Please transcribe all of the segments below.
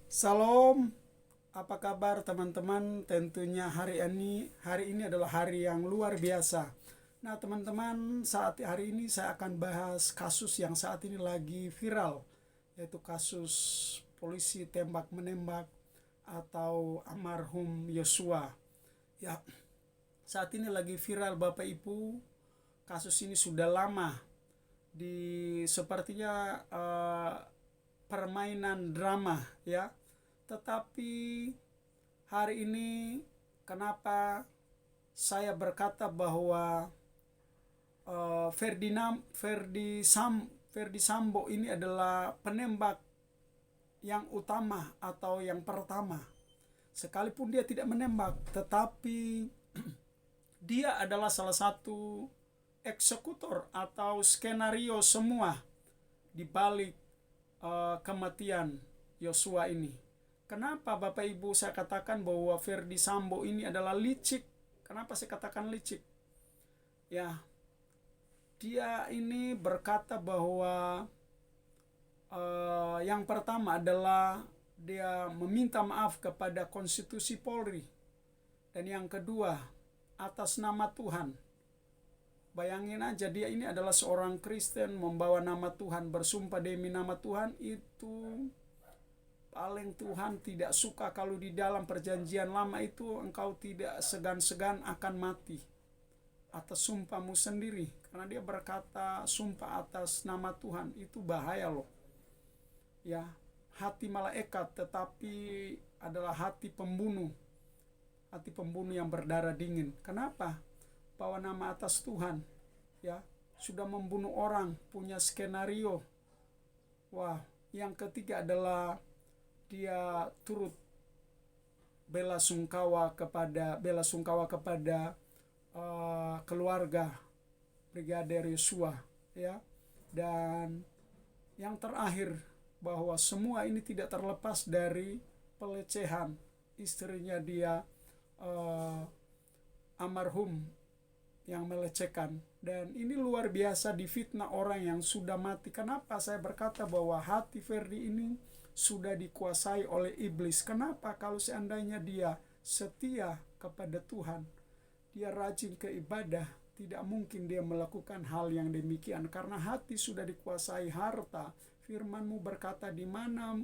Salam, apa kabar teman-teman? Tentunya hari ini adalah hari yang luar biasa. Nah, teman-teman, saat hari ini saya akan bahas kasus yang saat ini lagi viral, yaitu kasus polisi tembak menembak atau almarhum Yosua. Ya, saat ini lagi viral Bapak Ibu. Kasus ini sudah lama sepertinya permainan drama, ya. Tetapi hari ini kenapa saya berkata bahwa Ferdi Sambo ini adalah penembak yang utama atau yang pertama. Sekalipun dia tidak menembak, tetapi dia adalah salah satu eksekutor atau skenario semua di balik kematian Yosua ini. Kenapa Bapak Ibu saya katakan bahwa Ferdi Sambo ini adalah licik? Kenapa saya katakan licik? Ya, dia ini berkata bahwa yang pertama adalah dia meminta maaf kepada konstitusi Polri. Dan yang kedua, atas nama Tuhan. Bayangin aja, dia ini adalah seorang Kristen, membawa nama Tuhan, bersumpah demi nama Tuhan. Itu paling Tuhan tidak suka kalau di dalam perjanjian lama itu engkau tidak segan-segan akan mati atas sumpahmu sendiri. Karena dia berkata sumpah atas nama Tuhan, itu bahaya loh. Ya, hati malaikat tetapi adalah hati pembunuh. Hati pembunuh yang berdarah dingin. Kenapa? Bawa nama atas Tuhan, ya, sudah membunuh orang, punya skenario. Wah, yang ketiga adalah dia turut bela sungkawa kepada keluarga Brigadir Yosua, ya. Dan yang terakhir bahwa semua ini tidak terlepas dari pelecehan istrinya dia, almarhum yang melecehkan. Dan ini luar biasa, difitnah orang yang sudah mati. Kenapa saya berkata bahwa hati Ferdi ini sudah dikuasai oleh iblis? Kenapa? Kalau seandainya dia setia kepada Tuhan, dia rajin ke ibadah, tidak mungkin dia melakukan hal yang demikian. Karena hati sudah dikuasai harta. Firman-Mu berkata, di mana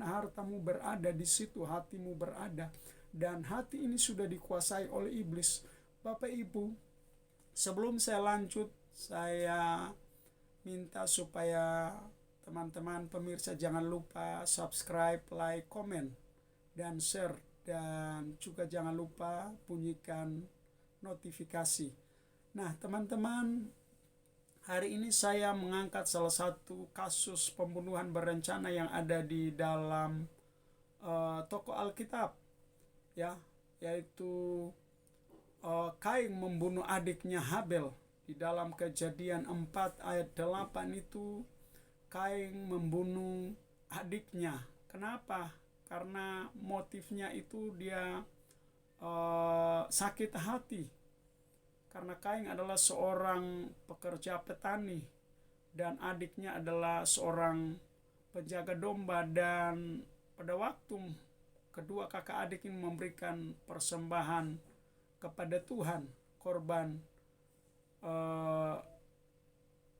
hartamu berada, di situ hatimu berada. Dan hati ini sudah dikuasai oleh iblis. Bapak Ibu, sebelum saya lanjut, saya minta supaya teman-teman pemirsa jangan lupa subscribe, like, komen, dan share. Dan juga jangan lupa bunyikan notifikasi. Nah, teman-teman, hari ini saya mengangkat salah satu kasus pembunuhan berencana yang ada di dalam toko Alkitab, ya, yaitu Kain membunuh adiknya Habel. Di dalam Kejadian 4 ayat 8 itu Kain membunuh adiknya. Kenapa? Karena motifnya itu dia sakit hati. Karena Kain adalah seorang pekerja petani dan adiknya adalah seorang penjaga domba. Dan pada waktu kedua kakak adik ini memberikan persembahan kepada Tuhan, korban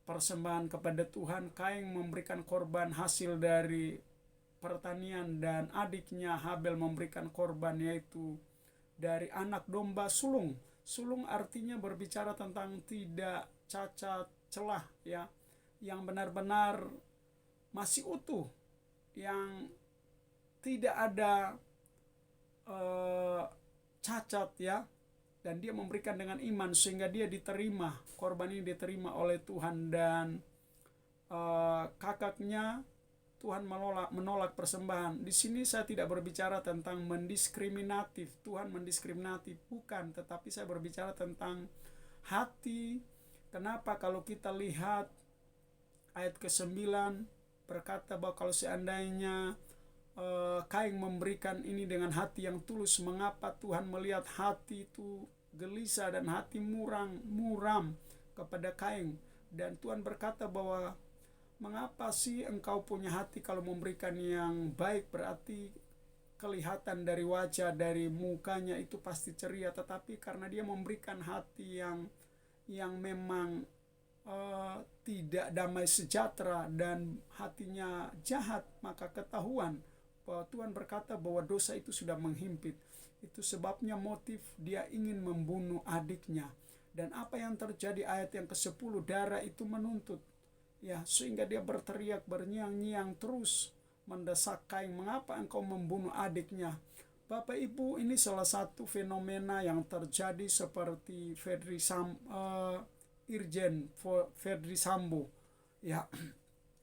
persembahan kepada Tuhan, Kain memberikan korban hasil dari pertanian, dan adiknya Habel memberikan korban yaitu dari anak domba sulung. Sulung artinya berbicara tentang tidak cacat celah, ya, yang benar-benar masih utuh, yang tidak ada cacat, ya. Dan dia memberikan dengan iman sehingga dia diterima, korban ini diterima oleh Tuhan. Dan kakaknya Tuhan menolak persembahan. Di sini saya tidak berbicara tentang mendiskriminatif, Tuhan mendiskriminatif, bukan, tetapi saya berbicara tentang hati. Kenapa? Kalau kita lihat ayat ke-9 berkata bahwa kalau seandainya Kain memberikan ini dengan hati yang tulus, mengapa Tuhan melihat hati itu gelisah dan hati muram kepada Kain? Dan Tuhan berkata bahwa mengapa sih engkau punya hati kalau memberikan yang baik, berarti kelihatan dari wajah, dari mukanya itu pasti ceria, tetapi karena dia memberikan hati yang memang tidak damai sejahtera dan hatinya jahat, maka ketahuan bahwa Tuhan berkata bahwa dosa itu sudah menghimpit. Itu sebabnya motif dia ingin membunuh adiknya. Dan apa yang terjadi ayat yang ke-10, darah itu menuntut, ya, sehingga dia berteriak, bernyiang-nyiang terus mendesak Kain, mengapa engkau membunuh adiknya? Bapak Ibu, ini salah satu fenomena yang terjadi seperti Irjen Verdi Sambo, ya.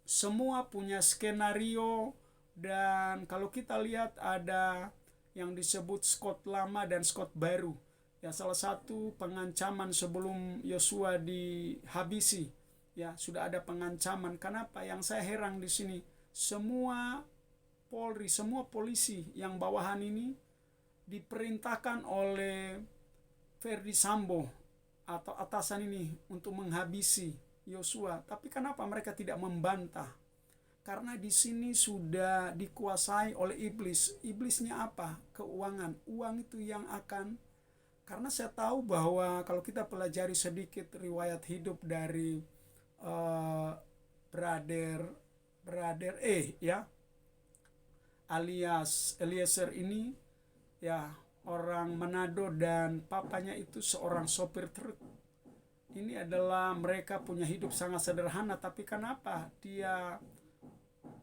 Semua punya skenario, dan kalau kita lihat ada yang disebut Scott lama dan Scott baru. Ya, salah satu pengancaman sebelum Yosua dihabisi, ya, sudah ada pengancaman. Kenapa? Yang saya heran di sini, semua Polri, semua polisi yang bawahan ini diperintahkan oleh Verdi Sambo atau atasan ini untuk menghabisi Yosua. Tapi kenapa mereka tidak membantah? Karena di sini sudah dikuasai oleh iblis. Iblisnya apa? Keuangan. Uang itu yang akan. Karena saya tahu bahwa kalau kita pelajari sedikit riwayat hidup dari brother ya, alias Eliezer ini, ya, orang Manado, dan papanya itu seorang sopir truk. Ini adalah mereka punya hidup sangat sederhana, tapi kenapa dia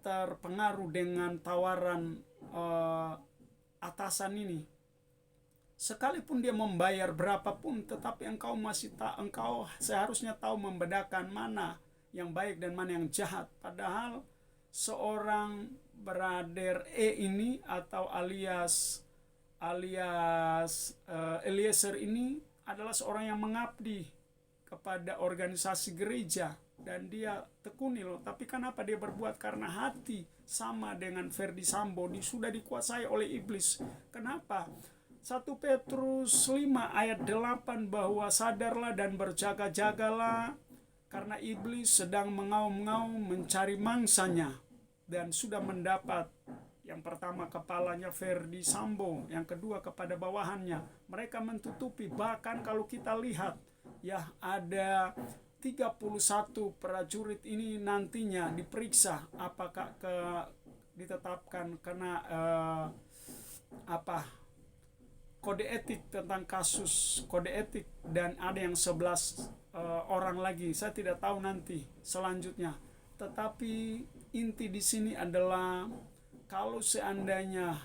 terpengaruh dengan tawaran atasan ini? Sekalipun dia membayar berapapun, tetapi engkau seharusnya tahu membedakan mana yang baik dan mana yang jahat. Padahal seorang brother ini atau alias Eliezer ini adalah seorang yang mengabdi kepada organisasi gereja, dan dia tekuni loh. Tapi kenapa dia berbuat? Karena hati sama dengan Verdi Sambo, sudah dikuasai oleh iblis. Kenapa? 1 Petrus 5 ayat 8, bahwa sadarlah dan berjaga-jagalah, karena iblis sedang mengaum-ngaum mencari mangsanya, dan sudah mendapat. Yang pertama kepalanya Verdi Sambo, yang kedua kepada bawahannya. Mereka mentutupi, bahkan kalau kita lihat, ya, ada 31 prajurit ini nantinya diperiksa apakah ditetapkan kena kode etik, tentang kasus kode etik, dan ada yang 11 orang lagi. Saya tidak tahu nanti selanjutnya. Tetapi inti di sini adalah kalau seandainya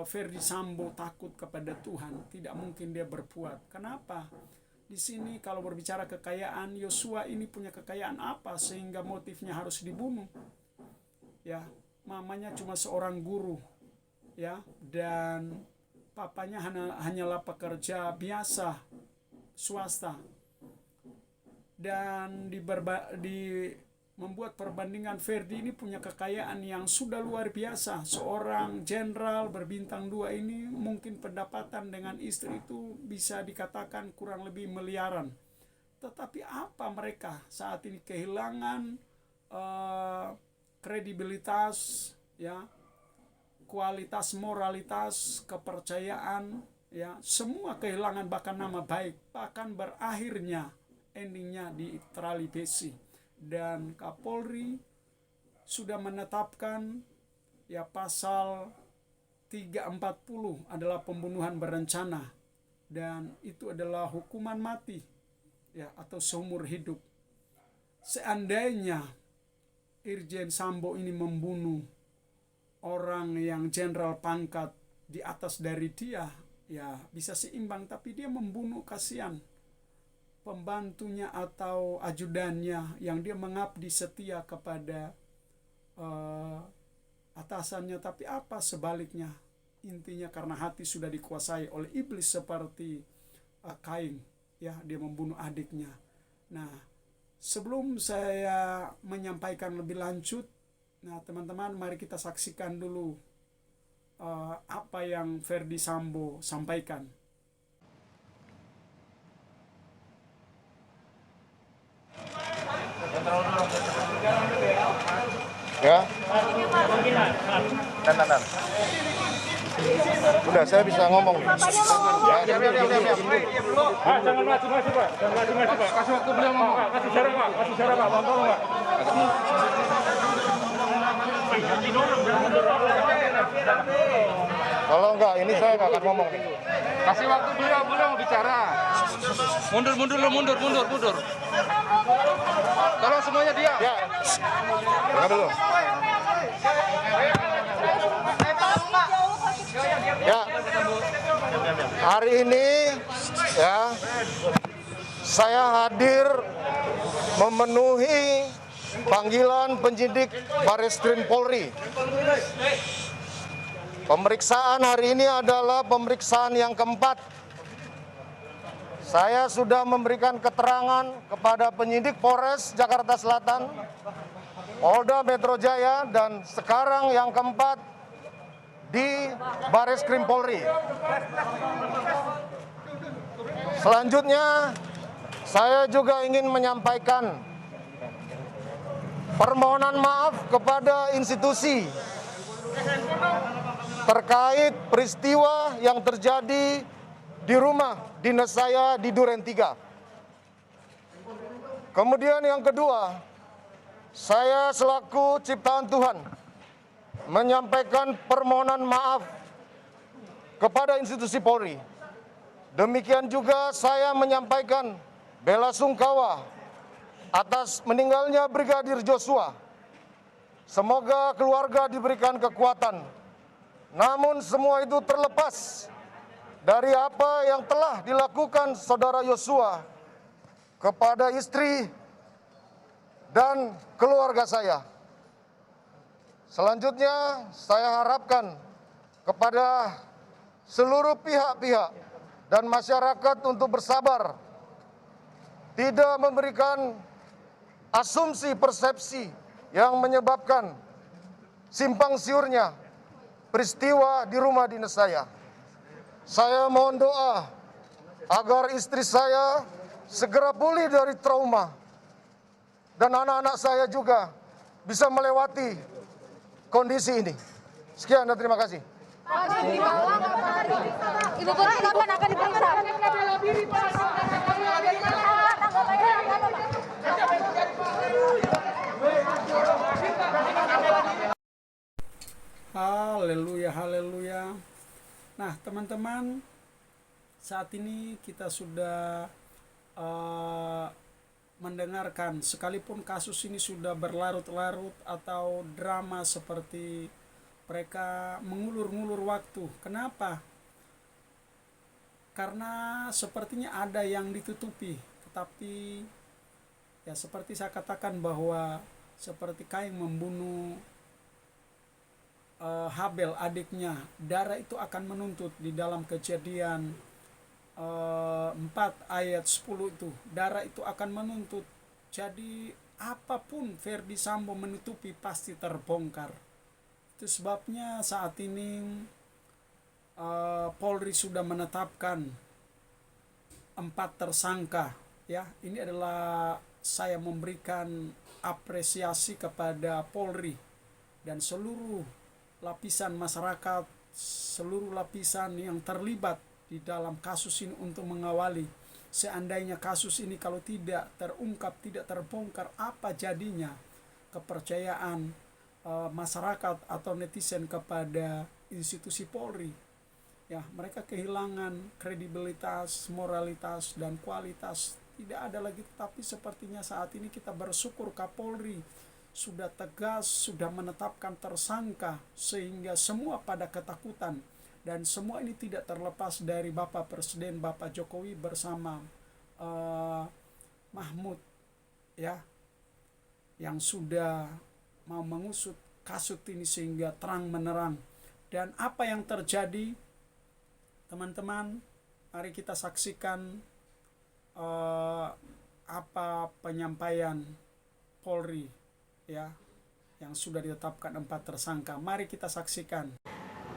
Verdi Sambo takut kepada Tuhan, tidak mungkin dia berbuat. Kenapa? Di sini kalau berbicara kekayaan, Yosua ini punya kekayaan apa sehingga motifnya harus dibunuh? Ya, mamanya cuma seorang guru, ya, dan papanya hanyalah pekerja biasa swasta. Dan membuat perbandingan, Verdi ini punya kekayaan yang sudah luar biasa. Seorang jenderal berbintang 2 ini mungkin pendapatan dengan istri itu bisa dikatakan kurang lebih miliaran. Tetapi apa mereka saat ini? Kehilangan kredibilitas, ya, kualitas, moralitas, kepercayaan, ya, semua kehilangan, bahkan nama baik, bahkan berakhirnya endingnya di terali besi. Dan Kapolri sudah menetapkan, ya, pasal 340 adalah pembunuhan berencana, dan itu adalah hukuman mati, ya, atau seumur hidup. Seandainya Irjen Sambo ini membunuh orang yang jenderal pangkat di atas dari dia, ya, bisa seimbang. Tapi dia membunuh, kasihan, pembantunya atau ajudannya yang dia mengabdi setia kepada atasannya. Tapi apa sebaliknya? Intinya karena hati sudah dikuasai oleh iblis seperti Kain, ya, dia membunuh adiknya. Nah, sebelum saya menyampaikan lebih lanjut, nah, teman-teman, mari kita saksikan dulu apa yang Verdi Sambo sampaikan. Ya. Nan. Udah, saya bisa ngomong nih. Ya, Jangan maju, Pak. Kasih waktu beliau ngomong. Kasih jarak, Pak. Tolong, Pak. Kalau enggak, ini saya nggak akan ngomong nih. Kasih waktu beliau mau bicara. Mundur. Tolong semuanya diam. Ya. Dengar dulu. Ya. Hari ini ya saya hadir memenuhi panggilan penyidik Bareskrim Polri. Pemeriksaan hari ini adalah pemeriksaan yang keempat. Saya sudah memberikan keterangan kepada penyidik Polres Jakarta Selatan, Polda Metro Jaya, dan sekarang yang keempat di Bareskrim Polri. Selanjutnya, saya juga ingin menyampaikan permohonan maaf kepada institusi terkait peristiwa yang terjadi di rumah dinas saya di Duren 3. Kemudian yang kedua, saya selaku ciptaan Tuhan menyampaikan permohonan maaf kepada institusi Polri. Demikian juga saya menyampaikan bela sungkawa atas meninggalnya Brigadir Joshua. Semoga keluarga diberikan kekuatan. Namun semua itu terlepas dari apa yang telah dilakukan saudara Joshua kepada istri dan keluarga saya. Selanjutnya, saya harapkan kepada seluruh pihak-pihak dan masyarakat untuk bersabar, tidak memberikan asumsi persepsi yang menyebabkan simpang siurnya peristiwa di rumah dinas saya. Saya mohon doa agar istri saya segera pulih dari trauma dan anak-anak saya juga bisa melewati kondisi ini. Sekian dan terima kasih. Ibu Putri kapan akan diperiksa? Haleluya. Nah, teman-teman, saat ini kita sudah mendengarkan, sekalipun kasus ini sudah berlarut-larut atau drama seperti mereka mengulur-ngulur waktu. Kenapa? Karena sepertinya ada yang ditutupi, tetapi ya seperti saya katakan bahwa seperti Kain membunuh Habel adiknya, darah itu akan menuntut di dalam Kejadian 4 ayat 10 itu, darah itu akan menuntut. Jadi apapun Verdi Sambo menutupi pasti terbongkar. Itu sebabnya saat ini Polri sudah menetapkan 4 tersangka. Ya, ini adalah saya memberikan apresiasi kepada Polri dan seluruh lapisan masyarakat, seluruh lapisan yang terlibat di dalam kasus ini untuk mengawali. Seandainya kasus ini kalau tidak terungkap, tidak terbongkar, apa jadinya kepercayaan masyarakat atau netizen kepada institusi Polri? Ya, mereka kehilangan kredibilitas, moralitas, dan kualitas. Tidak ada lagi, tapi sepertinya saat ini kita bersyukur Kapolri sudah tegas, sudah menetapkan tersangka, sehingga semua pada ketakutan. Dan semua ini tidak terlepas dari Bapak Presiden, Bapak Jokowi bersama Mahmud, ya, yang sudah mau mengusut kasus ini sehingga terang menerang. Dan apa yang terjadi, teman-teman, mari kita saksikan apa penyampaian Polri, ya, yang sudah ditetapkan 4 tersangka. Mari kita saksikan.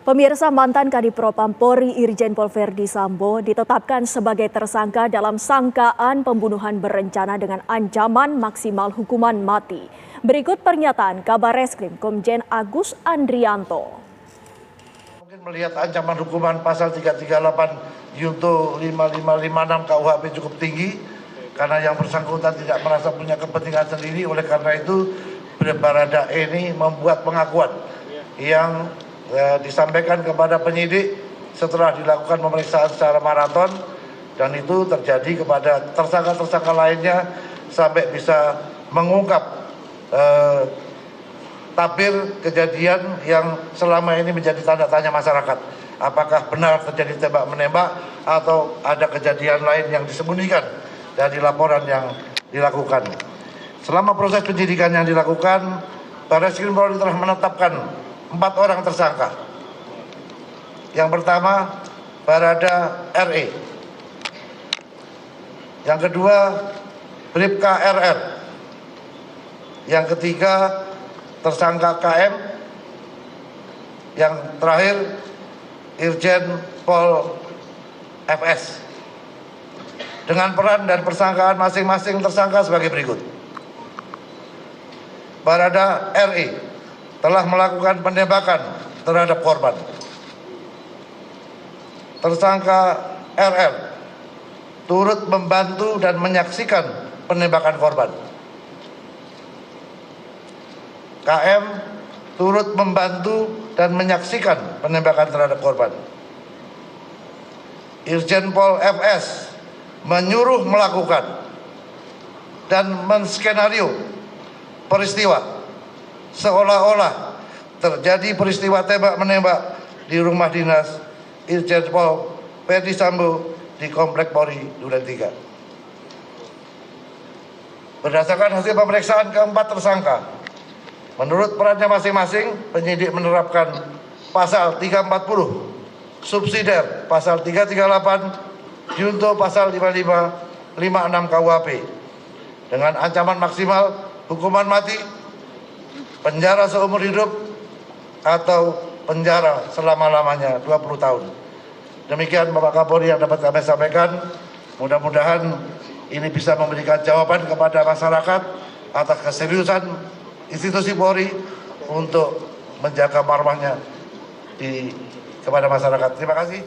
Pemirsa, mantan Kadipropam Polri Irjen Pol Verdi Sambo ditetapkan sebagai tersangka dalam sangkaan pembunuhan berencana dengan ancaman maksimal hukuman mati. Berikut pernyataan Kabareskrim Komjen Agus Andrianto. Mungkin melihat ancaman hukuman pasal 338 Junto 5556 KUHP cukup tinggi karena yang bersangkutan tidak merasa punya kepentingan sendiri. Oleh karena itu Baradae ini membuat pengakuan yang disampaikan kepada penyidik setelah dilakukan pemeriksaan secara maraton, dan itu terjadi kepada tersangka-tersangka lainnya sampai bisa mengungkap tabir kejadian yang selama ini menjadi tanda tanya masyarakat. Apakah benar terjadi tembak-menembak atau ada kejadian lain yang disembunyikan dari laporan yang dilakukan. Selama proses penyidikan yang dilakukan, Bareskrim Polri telah menetapkan 4 orang tersangka. Yang pertama, Barada RE. Yang kedua, Bribka RR. Yang ketiga, tersangka KM. Yang terakhir, Irjen Pol FS. Dengan peran dan persangkaan masing-masing tersangka sebagai berikut. Barada RE telah melakukan penembakan terhadap korban. Tersangka RR turut membantu dan menyaksikan penembakan korban. KM turut membantu dan menyaksikan penembakan terhadap korban. Irjen Pol FS menyuruh melakukan dan menskenario peristiwa seolah-olah terjadi peristiwa tembak-menembak di rumah dinas Irjen Pol Verdi Sambo di Komplek Polri Duren 3. Berdasarkan hasil pemeriksaan keempat tersangka, menurut perannya masing-masing, penyidik menerapkan pasal 340, subsidiar pasal 338, junto pasal 5556 KUHP dengan ancaman maksimal hukuman mati, penjara seumur hidup, atau penjara selama-lamanya 20 tahun. Demikian Bapak Kapolri yang dapat kami sampaikan. Mudah-mudahan ini bisa memberikan jawaban kepada masyarakat atas keseriusan institusi Polri untuk menjaga marwahnya kepada masyarakat. Terima kasih.